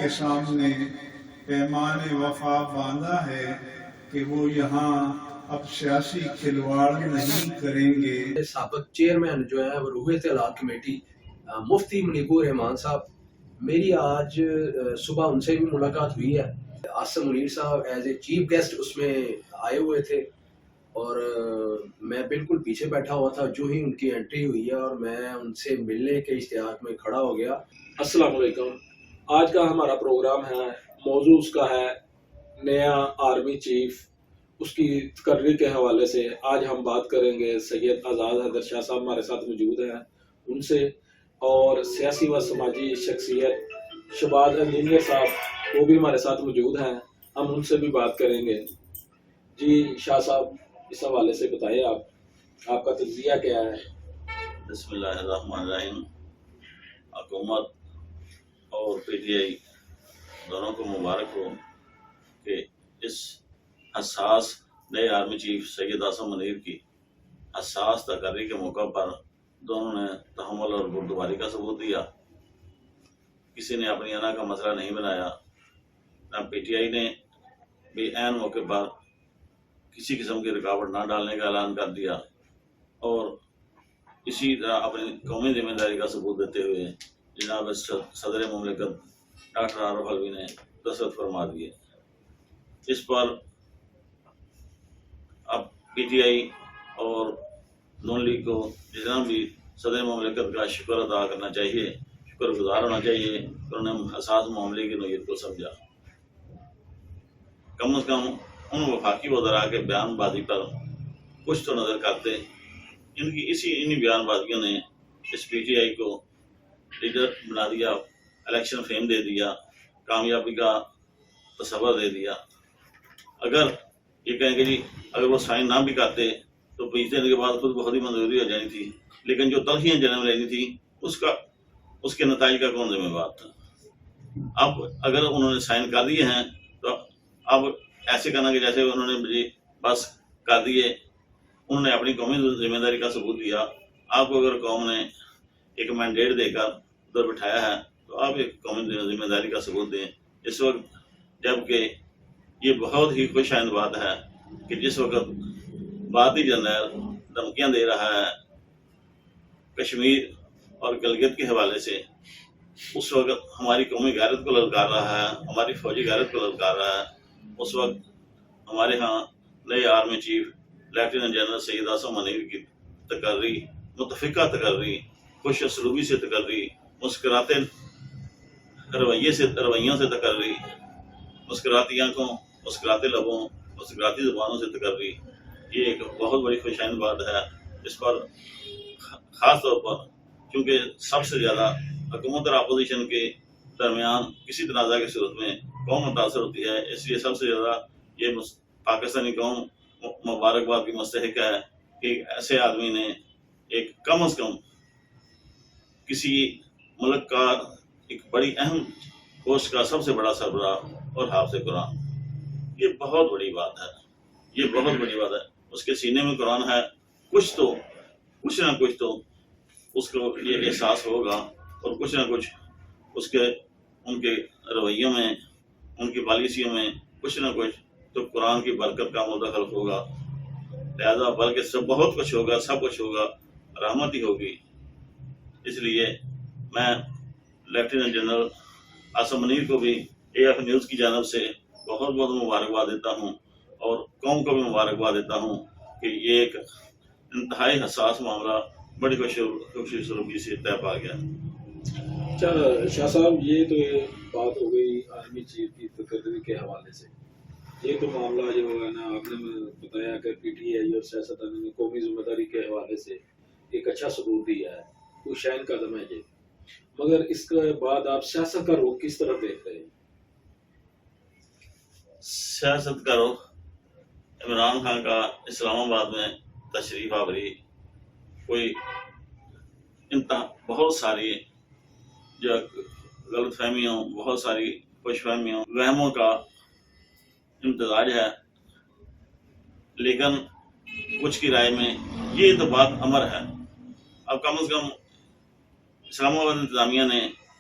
کے سامنے پیمان وفا باندھا ہے کہ وہ یہاں اب سیاسی کھلواڑ نہیں کریں گے۔ سابق چیئرمین جو ہے وہ روح اطلاعات کمیٹی مفتی منیب الرحمان صاحب، میری آج صبح ان سے بھی ملاقات ہوئی ہے۔ عاصم منیر صاحب ایز اے چیف گیسٹ اس میں آئے ہوئے تھے اور میں بالکل پیچھے بیٹھا ہوا تھا۔ جو ہی ان کی انٹری ہوئی ہے اور میں ان سے ملنے کے اشتیاق میں کھڑا ہو گیا۔ السلام علیکم۔ آج کا ہمارا پروگرام ہے، موضوع اس کا ہے نیا آرمی چیف، اس کی تقرری کے حوالے سے آج ہم بات کریں گے۔ سید آزاد حیدر شاہ صاحب ہمارے ساتھ موجود ہیں، ان سے، اور سیاسی و سماجی شخصیت شہباز انجینئر صاحب وہ بھی ہمارے ساتھ موجود ہیں، ہم ان سے بھی بات کریں گے۔ جی شاہ صاحب، اس حوالے سے بتائیں، آپ کا تجزیہ کیا ہے؟ بسم اللہ الرحمن الرحیم۔ حکومت اور پی ٹی آئی دونوں کو مبارک ہو کہ اس حساس نئے آرمی چیف سید عاصم منیر کی حساس تقرری کے موقع پر دونوں نے تحمل اور بردباری کا ثبوت دیا۔ کسی نے اپنی انا کا مسئلہ نہیں بنایا، نہ پی ٹی آئی نے بھی عین موقع پر کسی قسم کی رکاوٹ نہ ڈالنے کا اعلان کر دیا، اور اسی طرح اپنی قومی ذمہ داری کا ثبوت دیتے ہوئے جناب صدر مملکت ڈاکٹر عارف علوی نے دستخط فرما دیے۔ اس پر اب پی ٹی آئی اور نون لیگ کو جتنا بھی صدر مملکت کا شکر ادا کرنا چاہیے، شکر گزار ہونا چاہیے کہ انہوں نے حساس معاملے کی نوعیت کو سمجھا۔ کم از کم ان وفاقی وزراء کے بیان بازی پر کچھ تو نظر کرتے۔ انہی بیان بازیوں نے اس پی ٹی آئی کو لیڈر بنا دیا، الیکشن فیم دے دیا، کامیابی کا تصور دے دیا۔ اگر یہ کہیں کہ جی اگر وہ سائن نہ بھی کرتے تو 20 دن کے بعد خود بخود ہی منظوری ہو جانی تھی، لیکن جو تلخیاں جنم لینی تھی اس کے نتائج کا کون ذمہ دار تھا؟ اب اگر انہوں نے سائن کر دیے ہیں تو اب ایسے کرنا کہ جیسے انہوں نے بس کر دیے، انہوں نے اپنی قومی ذمہ داری کا ثبوت دیا۔ آپ کو اگر قوم نے ایک مینڈیٹ دے کر ادھر بٹھایا ہے تو آپ ایک قومی ذمہ داری کا ثبوت دیں۔ اس وقت جبکہ یہ بہت ہی خوش آئند بات ہے کہ جس وقت بھارتی جرنیل دھمکیاں دے رہا ہے کشمیر اور گلگت کے حوالے سے، اس وقت ہماری قومی غیرت کو للکار رہا ہے، ہماری فوجی غیرت کو للکار رہا ہے، اس وقت ہمارے ہاں نئے army chief lieutenant general Syed Asim Munir کی تقرری، متفقہ تقرری، خوش اسلوبی سے تقرری، مسکراتے رویوں سے تقرری، مسکراتی آنکھوں، مسکراتے لبوں، مسکراتی زبانوں سے تقرری، یہ ایک بہت بڑی خوشائند بات ہے۔ اس پر خاص طور پر کیونکہ سب سے زیادہ حکومت اور اپوزیشن کے درمیان کسی تنازع کی صورت میں قوم متاثر ہوتی ہے، اس لیے سب سے زیادہ یہ پاکستانی قوم مبارکباد کی مستحق ہے کہ ایسے آدمی نے ایک کم از کم کسی ملک کا ایک بڑی اہم پوسٹ کا سب سے بڑا سربراہ اور حافظ قرآن، یہ بہت بڑی بات ہے، یہ بہت بڑی بات ہے۔ اس کے سینے میں قرآن ہے، کچھ نہ کچھ تو اس کو یہ احساس ہوگا، اور کچھ نہ کچھ ان کے رویوں میں، ان کی پالیسیوں میں کچھ نہ کچھ تو قرآن کی برکت کا مدخل ہوگا، لہذا بلکہ بہت کچھ ہوگا، سب کچھ ہوگا، رحمت ہی ہوگی۔ اس لیے میں لیفٹیننٹ جنرل عاصم منیر کو بھی اے ایف نیوز کی جانب سے بہت بہت مبارکباد دیتا ہوں، اور قوم کو بھی مبارکباد دیتا ہوں کہ یہ ایک انتہائی حساس معاملہ بڑی خوشی سلوکی سے طے پا گیا۔ اچھا شاہ صاحب، یہ تو بات ہو گئی آرمی چیف کی تقرری کے حوالے سے۔ یہ تو معاملہ جو ہے نا، آپ نے بتایا کہ پی ٹی آئی اور سیاستدانوں نے قومی ذمہ داری کے حوالے سے ایک اچھا ثبوت دیا ہے، کوئی شائن قدم ہے یہ، مگر اس کے بعد آپ سیاست کا رخ کس طرح دیکھتے ہیں؟ سیاست کا رخ عمران خان کا اسلام آباد میں تشریف آوری کوئی بہت ساری جو غلط فہمیوں، بہت ساری خوش فہمیوں، وہموں کا امتزاج ہے، لیکن کچھ کی رائے میں یہ تو بات امر ہے۔ اب کم از کم اسلام آباد انتظامیہ نے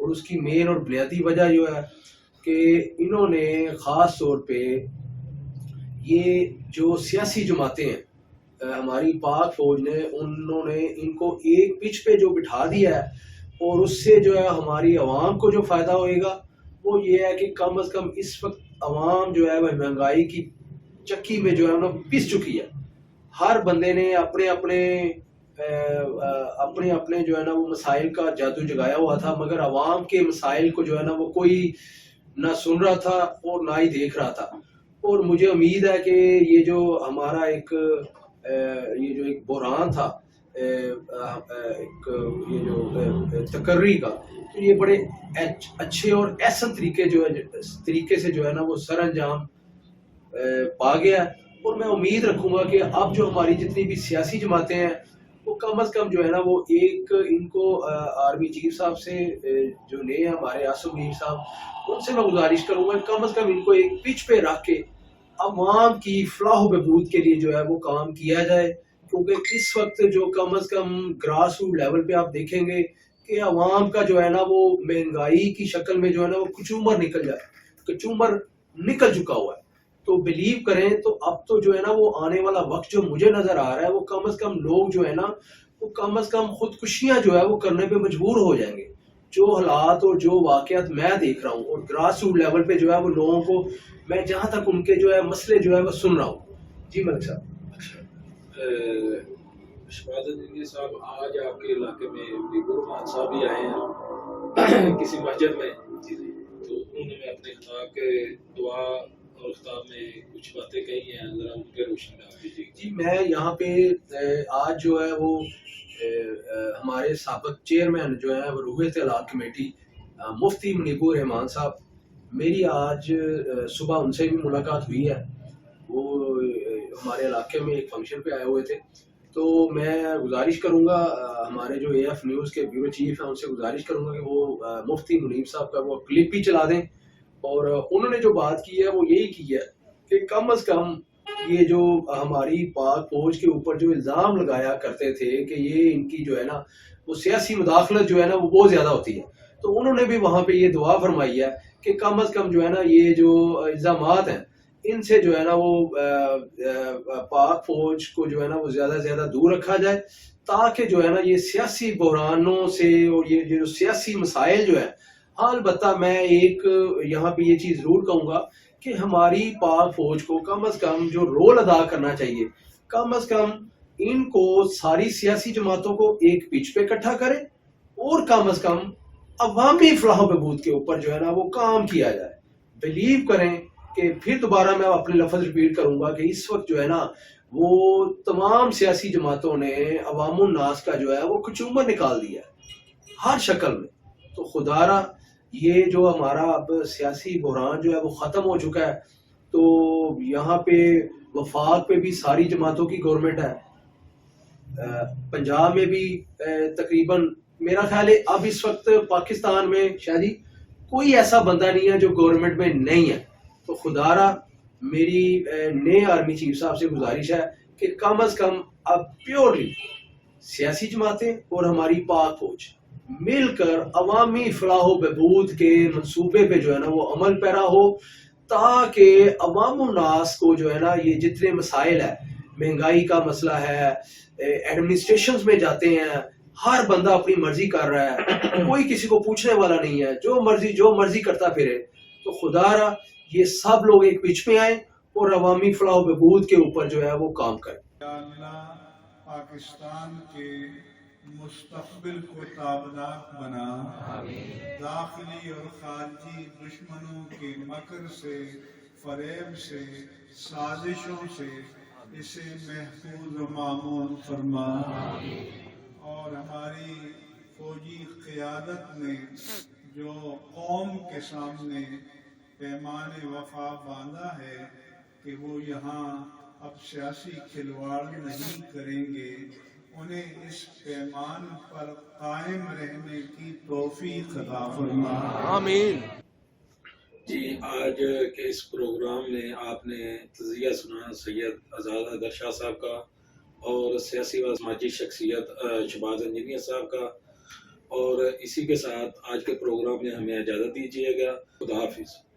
اور اس کی مین اور بنیادی وجہ جو ہے کہ انہوں نے خاص طور پہ یہ جو سیاسی جماعتیں ہیں ہماری پاک فوج نے انہوں نے ان کو ایک پچ پہ جو بٹھا دیا ہے، اور اس سے جو ہے ہماری عوام کو جو فائدہ ہوئے گا وہ یہ ہے کہ کم از کم اس وقت عوام جو ہے وہ مہنگائی کی چکی میں جو ہے انہوں پس چکی ہے. ہر بندے نے اپنے اپنے جو ہے نا وہ مسائل کا جادو جگایا ہوا تھا، مگر عوام کے مسائل کو جو ہے نا وہ کوئی نہ سن رہا تھا اور نہ ہی دیکھ رہا تھا. اور مجھے امید ہے کہ یہ جو ہمارا ایک بحران تھا یہ جو تقرری کا، تو یہ بڑے اچھے اور احسن طریقے سے جو ہے نا وہ سر انجام پا گیا. اور میں امید رکھوں گا کہ اب جو ہماری جتنی بھی سیاسی جماعتیں ہیں وہ کم از کم جو ہے نا وہ ان کو آرمی چیف صاحب سے جو نئے ہمارے عاصم منیر صاحب، ان سے میں گزارش کروں گا کم از کم ان کو ایک پچ پہ رکھ کے عوام کی فلاح و بہبود کے لیے جو ہے وہ کام کیا جائے. کیونکہ اس وقت جو کم از کم گراس روٹ لیول پہ آپ دیکھیں گے کہ عوام کا جو ہے نا وہ مہنگائی کی شکل میں جو ہے نا وہ کچومر نکل چکا ہوا ہے. تو بلیو کریں تو اب تو جو ہے نا وہ آنے والا وقت جو مجھے نظر آ رہا ہے وہ کم از کم لوگ جو ہے نا وہ کم از کم خودکشیاں جو ہے وہ کرنے پہ مجبور ہو جائیں گے. جو حالات اور جو واقعات میں دیکھ رہا ہوں اور گراس روٹ لیول پہ جو ہے وہ لوگوں کو میں جہاں تک ان کے جو ہے مسئلے جو ہے وہ سن رہا ہوں. جی ملک صاحب. شہباز انجینئر صاحب، آج آپ کے علاقے میں بیگم خان صاحب بھی آئے ہیں کسی مسجد میں، تو انہوں نے اپنے خطاب کے دعا اور خطاب میں کچھ باتیں کہی ہیں، ذرا ان پہ روشنی ڈال دیجیے. جی میں یہاں پہ آج جو ہے وہ ہمارے سابق چیئرمین جو ہے وہ روح اطلاع کمیٹی مفتی منیب الرحمان صاحب، میری آج صبح ان سے بھی ملاقات ہوئی ہے. وہ ہمارے علاقے میں ایک فنکشن پہ آئے ہوئے تھے. تو میں گزارش کروں گا ہمارے جو اے ایف نیوز کے بیورو چیف ہیں ان سے گزارش کروں گا کہ وہ مفتی منیب صاحب کا وہ کلپ بھی چلا دیں. اور انہوں نے جو بات کی ہے وہ یہی کی ہے کہ کم از کم یہ جو ہماری پاک فوج کے اوپر جو الزام لگایا کرتے تھے کہ یہ ان کی جو ہے نا وہ سیاسی مداخلت جو ہے نا وہ بہت زیادہ ہوتی ہے، تو انہوں نے بھی وہاں پہ یہ دعا فرمائی ہے کہ کم از کم جو ہے نا یہ جو الزامات ہیں ان سے جو ہے نا وہ پاک فوج کو جو ہے نا وہ زیادہ سے زیادہ دور رکھا جائے، تاکہ جو ہے نا یہ سیاسی بحرانوں سے اور یہ جو سیاسی مسائل جو ہے. ہاں البتہ میں ایک یہاں پہ یہ چیز ضرور کہوں گا کہ ہماری پاک فوج کو کم از کم جو رول ادا کرنا چاہیے، کم از کم ان کو ساری سیاسی جماعتوں کو ایک پچ پہ اکٹھا کرے اور کم از کم عوامی فلاح و بہبود کے اوپر جو ہے نا وہ کام کیا جائے. بلیو کریں کہ پھر دوبارہ میں اپنے لفظ ریپیٹ کروں گا کہ اس وقت جو ہے نا وہ تمام سیاسی جماعتوں نے عوام الناس کا جو ہے وہ کچومر نکال دیا ہے ہر شکل میں. تو خدا را یہ جو ہمارا اب سیاسی بحران جو ہے وہ ختم ہو چکا ہے. تو یہاں پہ وفاق پہ بھی ساری جماعتوں کی گورنمنٹ ہے، پنجاب میں بھی تقریباً میرا خیال ہے اب اس وقت پاکستان میں شاید ہی کوئی ایسا بندہ نہیں ہے جو گورنمنٹ میں نہیں ہے. تو خدا را میری نئے آرمی چیف صاحب سے گزارش ہے کہ کم از کم اب پیورلی سیاسی جماعتیں اور ہماری پاک فوج مل کر عوامی فلاح و بہبود کے منصوبے پہ جو ہے نا وہ عمل پیرا ہو، تاکہ عوام الناس کو جو ہے نا یہ جتنے مسائل ہے، مہنگائی کا مسئلہ ہے، ایڈمنسٹریشنز میں جاتے ہیں ہر بندہ اپنی مرضی کر رہا ہے، کوئی کسی کو پوچھنے والا نہیں ہے، جو مرضی کرتا پھرے. تو خدا را یہ سب لوگ ایک پچ پہ آئیں اور عوامی فلاح و بہبود کے اوپر جو ہے وہ کام کریں. یا اللہ پاکستان کے مستقبل کو تابناک بنا، داخلی اور خارجی دشمنوں کے مکر سے، فریب سے، سازشوں سے اسے محفوظ و مامون فرما. اور ہماری فوجی قیادت نے جو قوم کے سامنے پیمان وفا باندھا ہے کہ وہ یہاں اب سیاسی کھلواڑ نہیں کریں گے، انہیں اس پیمان پر قائم رہنے کی توفیق عطا فرما. آمین. جی آج کے اس پروگرام میں آپ نے تزیہ سنا سید آزاد حیدر شاہ صاحب کا اور سیاسی و سماجی شخصیت شہباز انجینئر صاحب کا. اور اسی کے ساتھ آج کے پروگرام میں ہمیں اجازت دیجیے گا. خدا حافظ.